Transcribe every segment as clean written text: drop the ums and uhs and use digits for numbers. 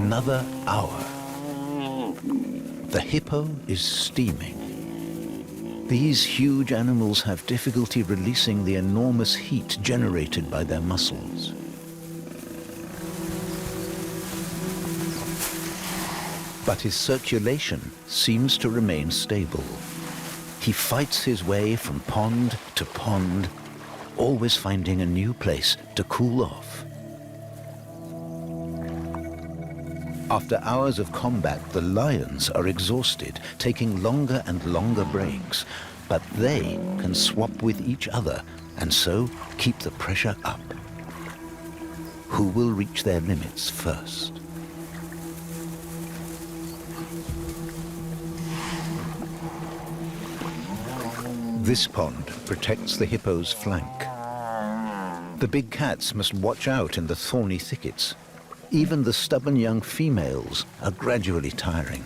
Another hour. The hippo is steaming. These huge animals have difficulty releasing the enormous heat generated by their muscles. But his circulation seems to remain stable. He fights his way from pond to pond, always finding a new place to cool off. After hours of combat, the lions are exhausted, taking longer and longer breaks, but they can swap with each other and so keep the pressure up. Who will reach their limits first? This pond protects the hippo's flank. The big cats must watch out in the thorny thickets. Even the stubborn young females are gradually tiring.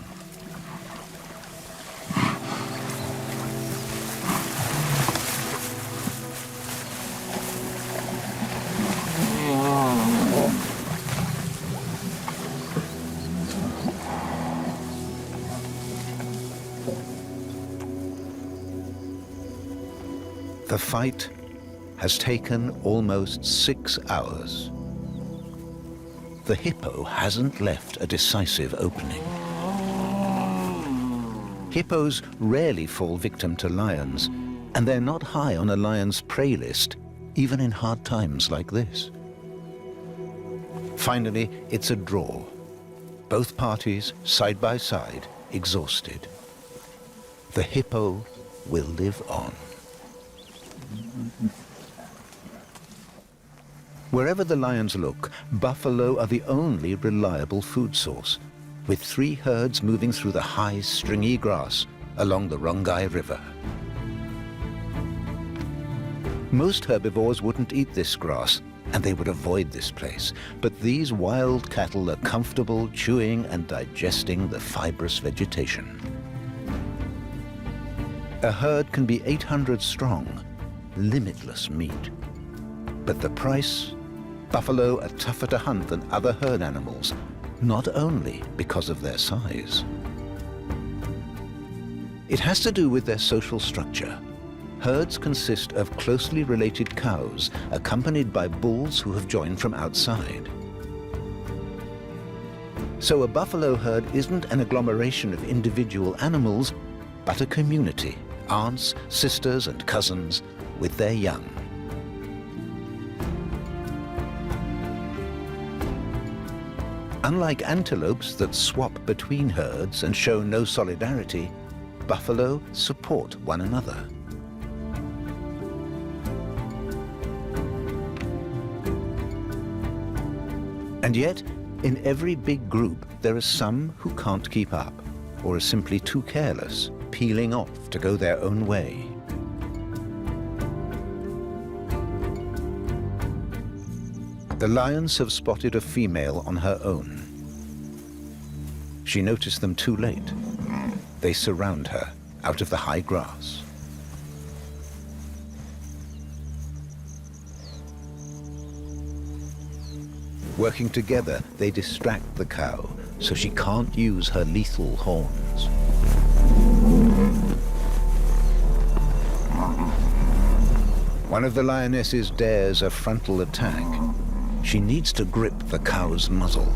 The fight has taken almost 6 hours. The hippo hasn't left a decisive opening. Hippos rarely fall victim to lions, and they're not high on a lion's prey list, even in hard times like this. Finally, it's a draw. Both parties, side by side, exhausted. The hippo will live on. Wherever the lions look, buffalo are the only reliable food source, with 3 herds moving through the high, stringy grass along the Rongai River. Most herbivores wouldn't eat this grass, and they would avoid this place, but these wild cattle are comfortable chewing and digesting the fibrous vegetation. A herd can be 800 strong, limitless meat. But the price? Buffalo are tougher to hunt than other herd animals, not only because of their size. It has to do with their social structure. Herds consist of closely related cows, accompanied by bulls who have joined from outside. So a buffalo herd isn't an agglomeration of individual animals, but a community, aunts, sisters, and cousins with their young. Unlike antelopes that swap between herds and show no solidarity, buffalo support one another. And yet, in every big group, there are some who can't keep up, or are simply too careless, peeling off to go their own way. The lions have spotted a female on her own. She noticed them too late. They surround her out of the high grass. Working together, they distract the cow so she can't use her lethal horns. One of the lionesses dares a frontal attack. She needs to grip the cow's muzzle.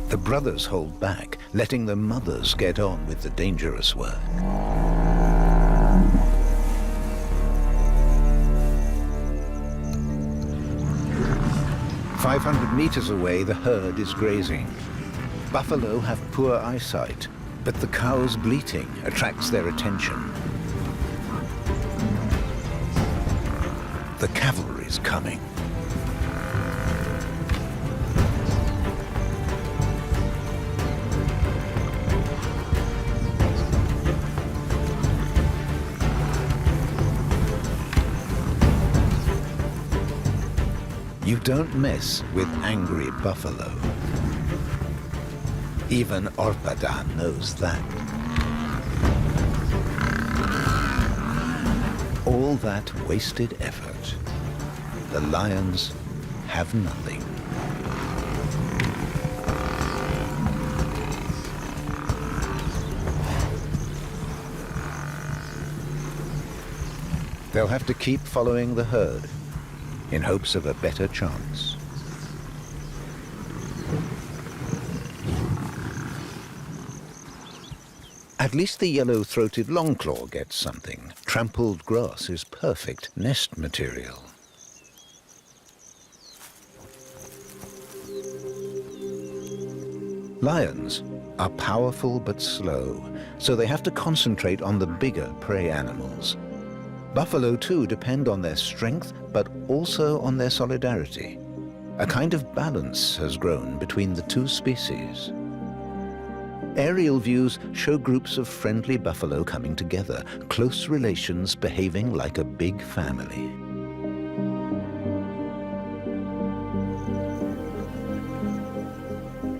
The brothers hold back, letting the mothers get on with the dangerous work. "500 meters away, the herd is grazing. Buffalo have poor eyesight, but the cow's bleating attracts their attention. The cavalry's coming. You don't mess with angry buffalo. Even Orpada knows that. all that wasted effort, the lions have nothing. They'll have to keep following the herd in hopes of a better chance. At least the yellow-throated longclaw gets something. Trampled grass is perfect nest material. Lions are powerful but slow, so they have to concentrate on the bigger prey animals. Buffalo too depend on their strength, but also on their solidarity. A kind of balance has grown between the two species. Aerial views show groups of friendly buffalo coming together, close relations behaving like a big family.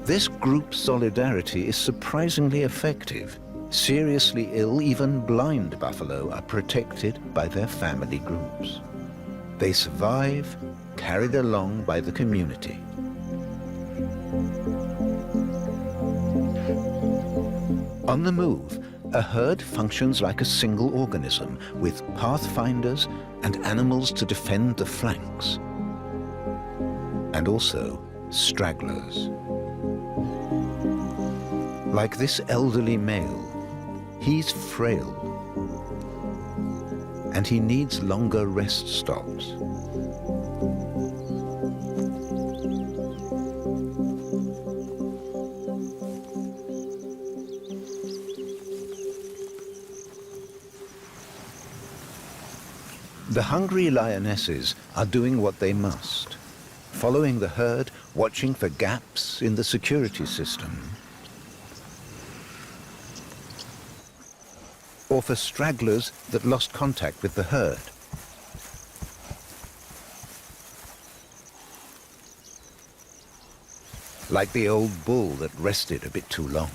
This group solidarity is surprisingly effective. Seriously ill, even blind buffalo are protected by their family groups. They survive, carried along by the community. On the move, a herd functions like a single organism, with pathfinders and animals to defend the flanks, and also stragglers. Like this elderly male, he's frail, and he needs longer rest stops. The hungry lionesses are doing what they must, following the herd, watching for gaps in the security system, or for stragglers that lost contact with the herd. Like the old bull that rested a bit too long.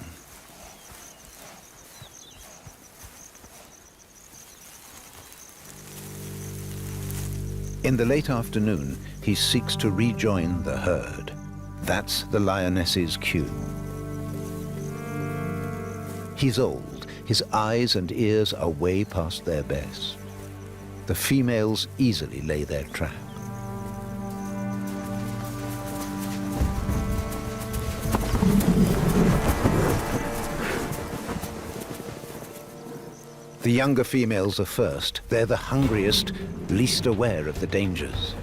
In the late afternoon, he seeks to rejoin the herd. That's the lioness's cue. He's old. His eyes and ears are way past their best. The females easily lay their trap. The younger females are first. They're the hungriest, least aware of the dangers.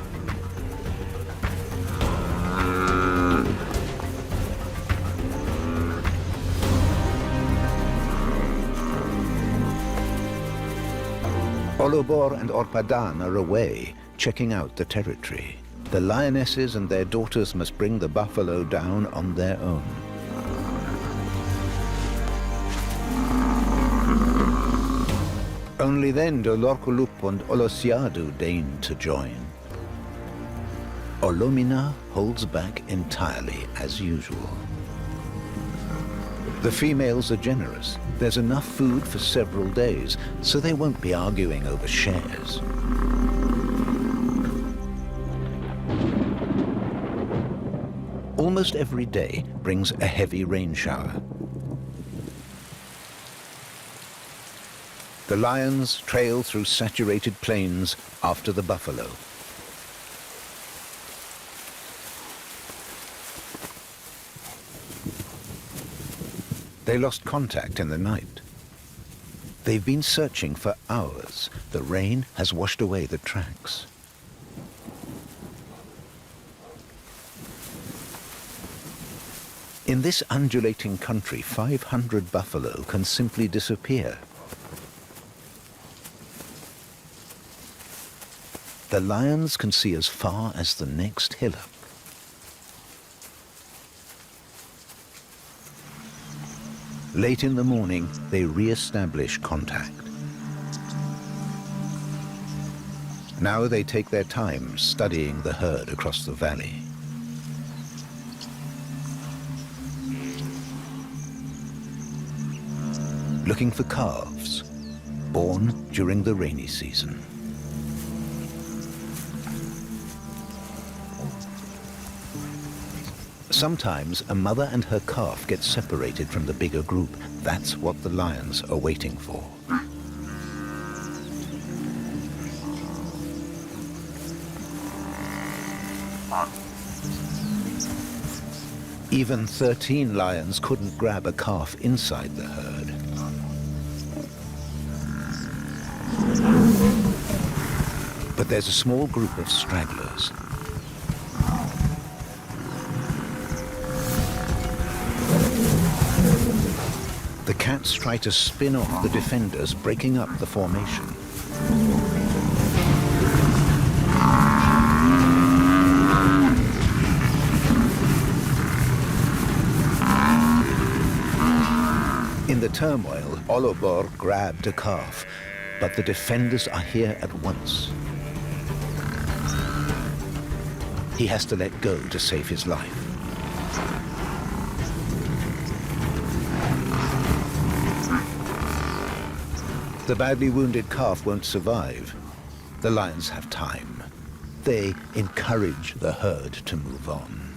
Olobor and Orpadan are away, checking out the territory. The lionesses and their daughters must bring the buffalo down on their own. Only then do Lorkulup and Olosiadu deign to join. Olomina holds back entirely, as usual. The females are generous. There's enough food for several days, so they won't be arguing over shares. Almost every day brings a heavy rain shower. The lions trail through saturated plains after the buffalo. They lost contact in the night. They've been searching for hours. The rain has washed away the tracks. In this undulating country, 500 buffalo can simply disappear. The lions can see as far as the next hillock. Late in the morning, they re-establish contact. Now they take their time studying the herd across the valley. Looking for calves, born during the rainy season. Sometimes a mother and her calf get separated from the bigger group. That's what the lions are waiting for. Even 13 lions couldn't grab a calf inside the herd. But there's a small group of stragglers. The cats try to spin off the defenders, breaking up the formation. In the turmoil, Olobor grabbed a calf, but the defenders are here at once. He has to let go to save his life. The badly wounded calf won't survive. The lions have time. They encourage the herd to move on.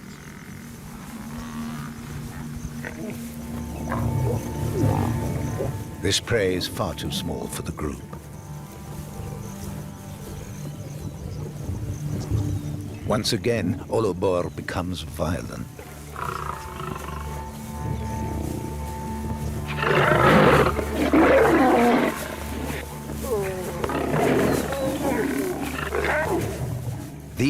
This prey is far too small for the group. Once again, Olobor becomes violent.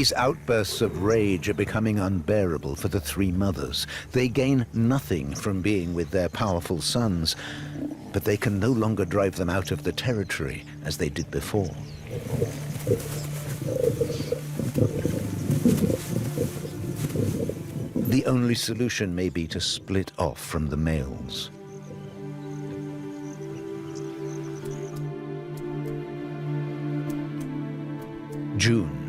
These outbursts of rage are becoming unbearable for the three mothers. They gain nothing from being with their powerful sons, but they can no longer drive them out of the territory as they did before. The only solution may be to split off from the males. June.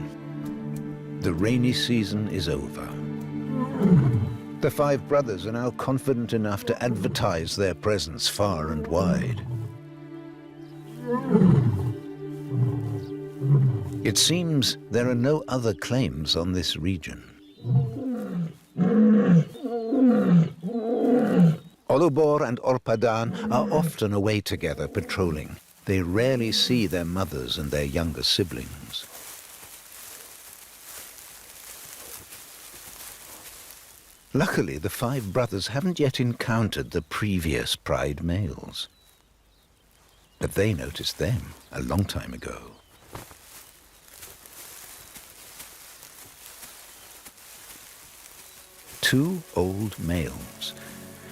The rainy season is over. The five brothers are now confident enough to advertise their presence far and wide. It seems there are no other claims on this region. Olobor and Orpadan are often away together patrolling. They rarely see their mothers and their younger siblings. Luckily, the five brothers haven't yet encountered the previous pride males. But they noticed them a long time ago. Two old males.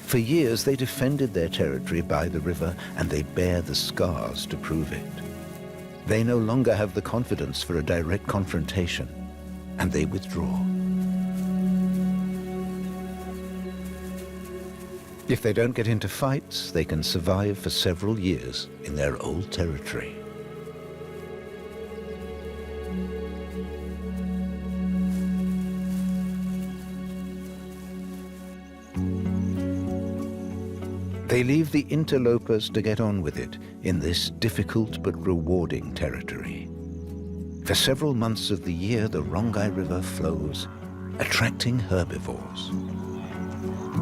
For years they defended their territory by the river, and they bear the scars to prove it. They no longer have the confidence for a direct confrontation, and they withdraw. If they don't get into fights, they can survive for several years in their old territory. They leave the interlopers to get on with it in this difficult but rewarding territory. For several months of the year, the Rongai River flows, attracting herbivores.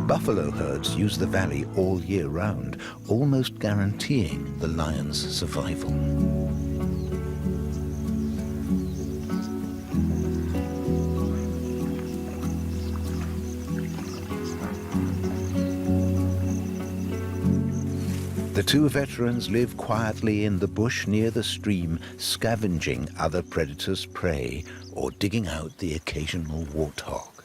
Buffalo herds use the valley all year round, almost guaranteeing the lion's survival. The two veterans live quietly in the bush near the stream, scavenging other predators' prey or digging out the occasional warthog.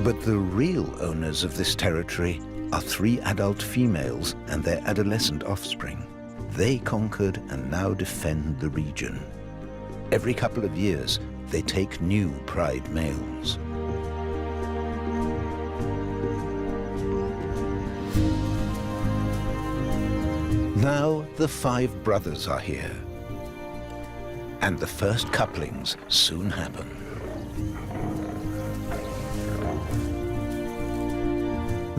But the real owners of this territory are three adult females and their adolescent offspring. They conquered and now defend the region. Every couple of years, they take new pride males. Now the five brothers are here, and the first couplings soon happen.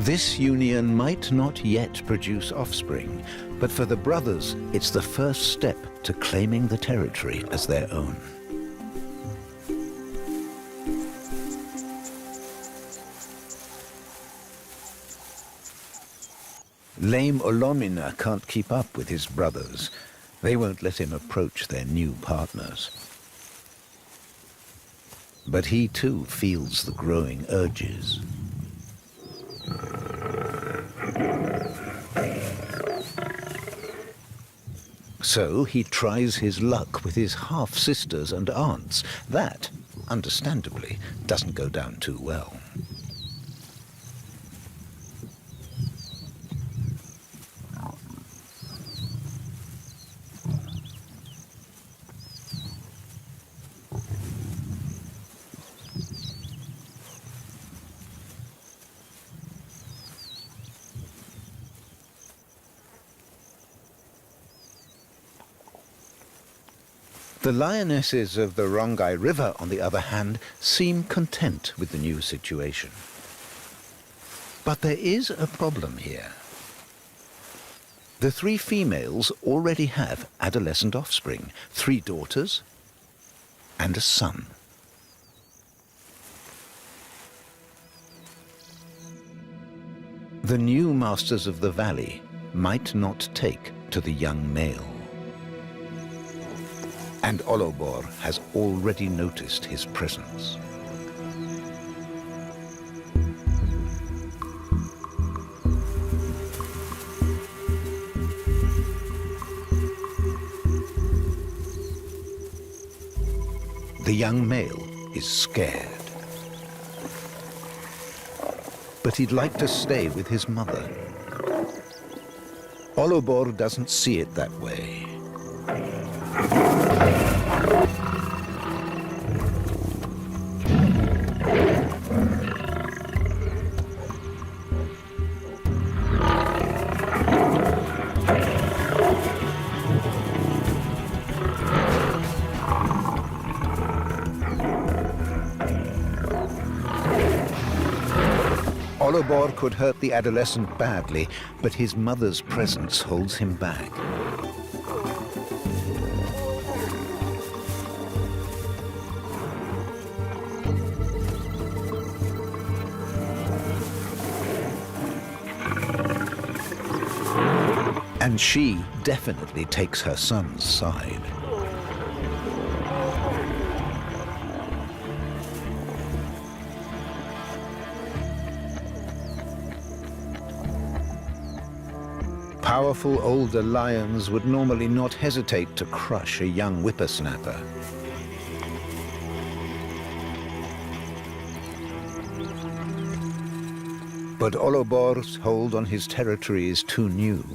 This union might not yet produce offspring, But for the brothers, it's the first step to claiming the territory as their own. Lame Olomina can't keep up with his brothers. They won't let him approach their new partners. But he too feels the growing urges. So he tries his luck with his half-sisters and aunts. That, understandably, doesn't go down too well. The lionesses of the Rongai River, on the other hand, seem content with the new situation. But there is a problem here. The three females already have adolescent offspring, 3 daughters and a son. The new masters of the valley might not take to the young male. And Olobor has already noticed his presence. The young male is scared. But he'd like to stay with his mother. Olobor doesn't see it that way. Olobor could hurt the adolescent badly, but his mother's presence holds him back. And she definitely takes her son's side. Powerful older lions would normally not hesitate to crush a young whippersnapper. But Olobor's hold on his territory is too new.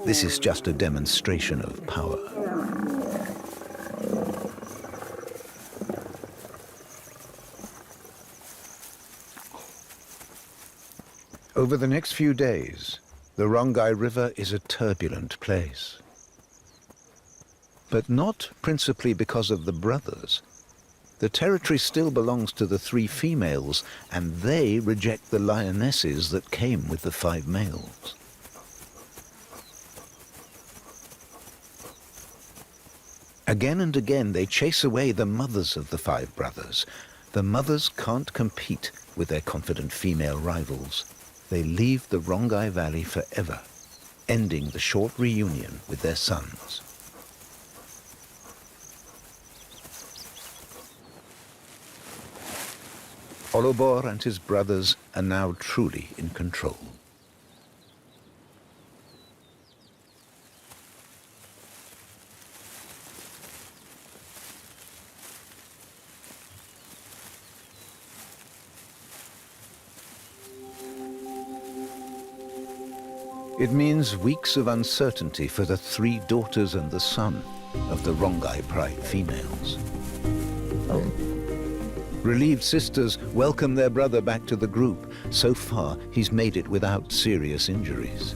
This is just a demonstration of power. Over the next few days, the Rongai River is a turbulent place. But not principally because of the brothers. The territory still belongs to the 3 females, and they reject the lionesses that came with the 5 males. Again and again, they chase away the mothers of the 5 brothers. The mothers can't compete with their confident female rivals. They leave the Rongai Valley forever, ending the short reunion with their sons. Olobor and his brothers are now truly in control. It means weeks of uncertainty for the 3 daughters and the son of the Rongai Pride females. Relieved sisters welcome their brother back to the group. So far, he's made it without serious injuries.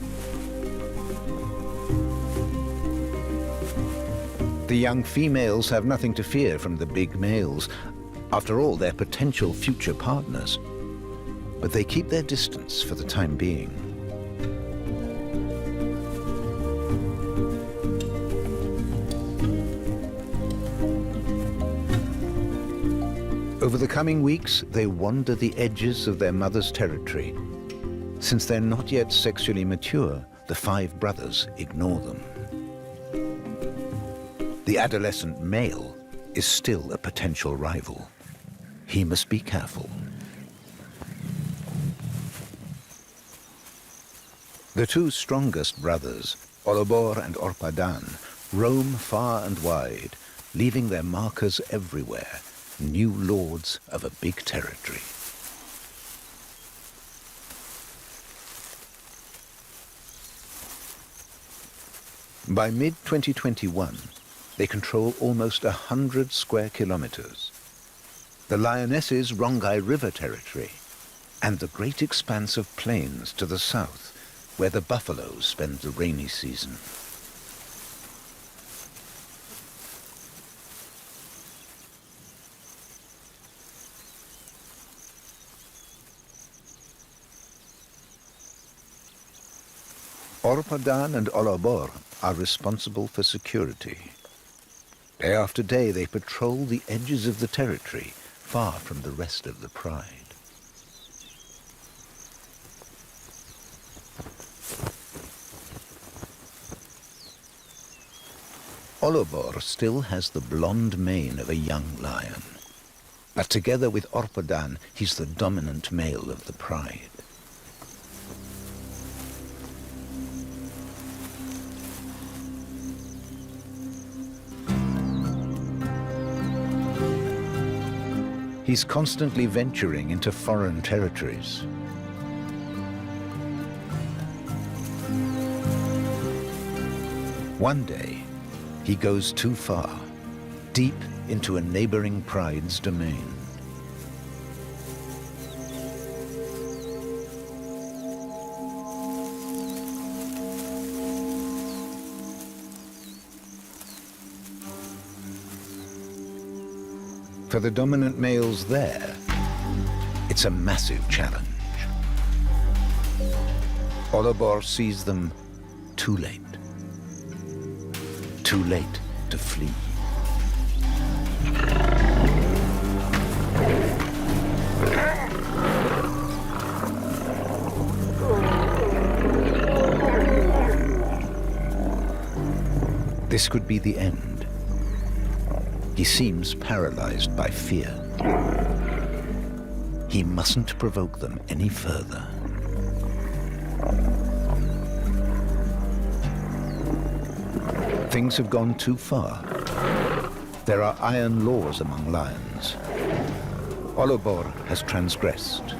The young females have nothing to fear from the big males. After all, they're potential future partners. But they keep their distance for the time being. Over the coming weeks, they wander the edges of their mother's territory. Since they're not yet sexually mature, the 5 brothers ignore them. The adolescent male is still a potential rival. He must be careful. The 2 strongest brothers, Olobor and Orpadan, roam far and wide, leaving their markers everywhere, new lords of a big territory. By mid-2021, they control almost 100 square kilometers. The Lionesses' Rongai River territory, and the great expanse of plains to the south, where the buffaloes spend the rainy season. Orpadan and Olobor are responsible for security. Day after day, they patrol the edges of the territory, far from the rest of the pride. Olobor still has the blonde mane of a young lion, but together with Orpadan, he's the dominant male of the pride. He's constantly venturing into foreign territories. One day, he goes too far, deep into a neighboring pride's domain. For the dominant males there, it's a massive challenge. Olobor sees them too late. Too late to flee. This could be the end. He seems paralyzed by fear. He mustn't provoke them any further. Things have gone too far. There are iron laws among lions. Olobor has transgressed.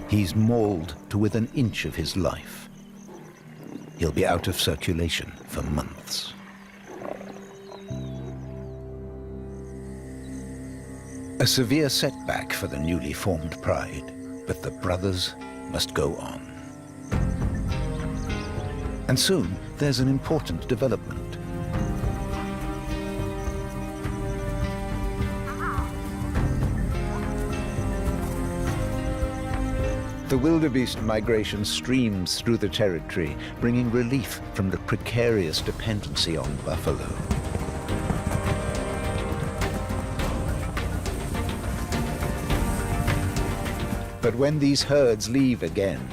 He's mauled to within an inch of his life. He'll be out of circulation for months. A severe setback for the newly formed pride, but the brothers must go on. And soon, there's an important development. The wildebeest migration streams through the territory, bringing relief from the precarious dependency on buffalo. But when these herds leave again,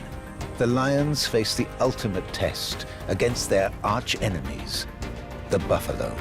the lions face the ultimate test against their arch-enemies, the buffalo.